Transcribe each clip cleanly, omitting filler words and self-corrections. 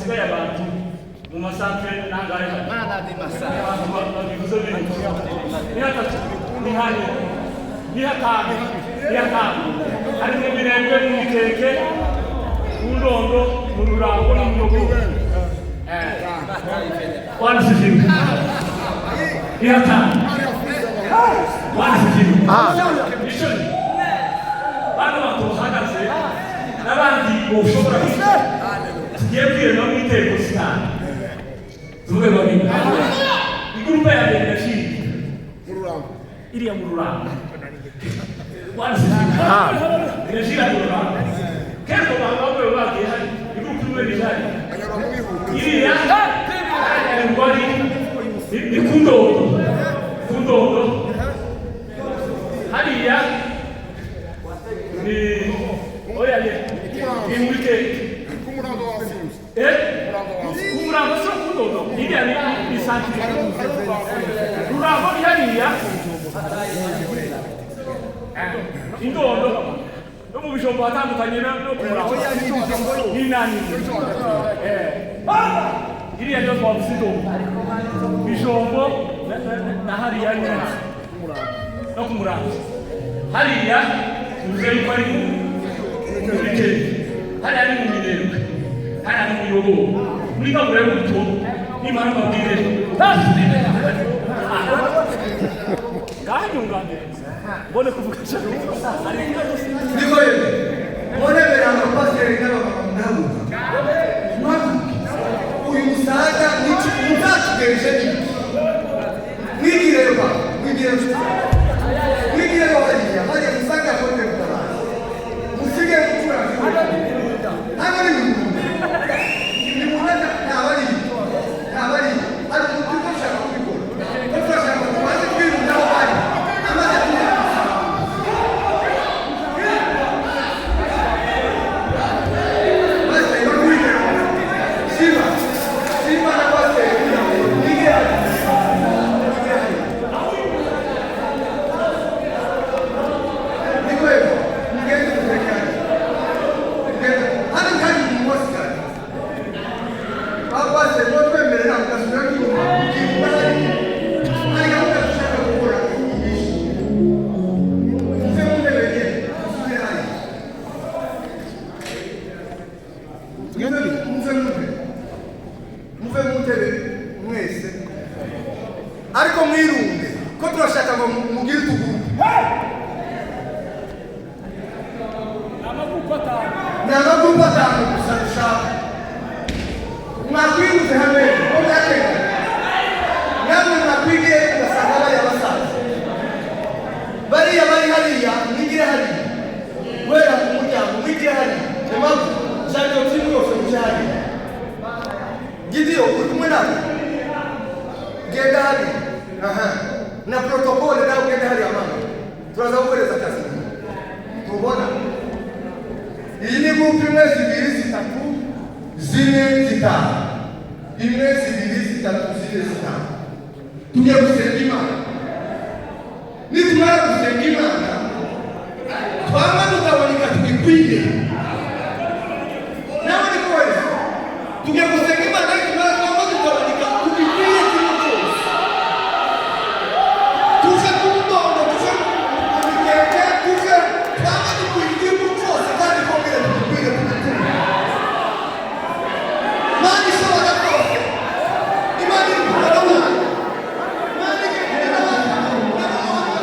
hasigaye abantu mu masantere n'angahe Mana di Masai. babivuze bintu ni hatatu ni hane ni hatanu harimo ibirembwe mu mikeke mu ndondo mu rurango no mu nyogoro wanasifiwe ni hatanu wanasifiwe ishoni bano bantu bahagaze n'abandi boshobora tugiye kwirema mu iteko sitani tuvuge ngo ni igurupe ya mbere irashingiye iriya mu rurango irashyira mu rurango kenshi abantu bamwe bagiye hari igurupe imwe rihari iriya ngwari ni ku ndondo hariya ni oya ni muri keke kumurango sio kudodo iriya ni santimetero rurango ni hariya indondo no mu bijombo hatandukanye no kumurango ni nani iriya niyo twavuze indondo bijombo na hariya no kumurango hariya uvuze yuko ari muri keke hariya ni mu mirembe hariya ni mu miyoboro muri gahunda y'ubuto n'imana mbabwire ngahanyunganire mbone kuvuga cyane niko yeme mbonebera amapasiteri n'abamama uyu musaza ntakigereje mwigire yoba mwigire hariya musanga akote kutabara musige gukura ntabwo ari ni muhanda ntabari ari umutima ushaka kubikora ufashaka kumaze kwirunda aho ari amaze Simba na pasiteri mwigire ariko mwirunge ko turashaka ngo mugire utuguru ni amagurupe atanu gusa dushaka mwakwibuze hamwe ko byateganya namwe mwakwigiye ugasanga bariya basaza bariya bari hariya mwigire hariya wera ku muryango mwigire hariya impamvu janiro timu yose muje hariya gidiyo uri kumwe nawe genda hariya na protokole nawe ugenda hariya mama turaza gukoreza akazi tubona iyi ni gurupe imwe zibiri zitatu zine zitanu imwe zibiri zitatu zine zitanu tugiye gusenga imana nitumara gusenga imana twaba tutaboneka tugikwiye nawe ni kwezi tugiye gusenga imana nitumara twaba tutaboneka tugikwiye kimwe cyose tuve ku ndondo tuve mu mikeke tuve twaba dukwiye igihugu cyose kandi kongera tugikwiye tugikwiye Imana ishobora rwose Imana iri kumwe n'abantu Imana iri kumwe n'abantu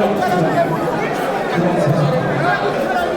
Thank you.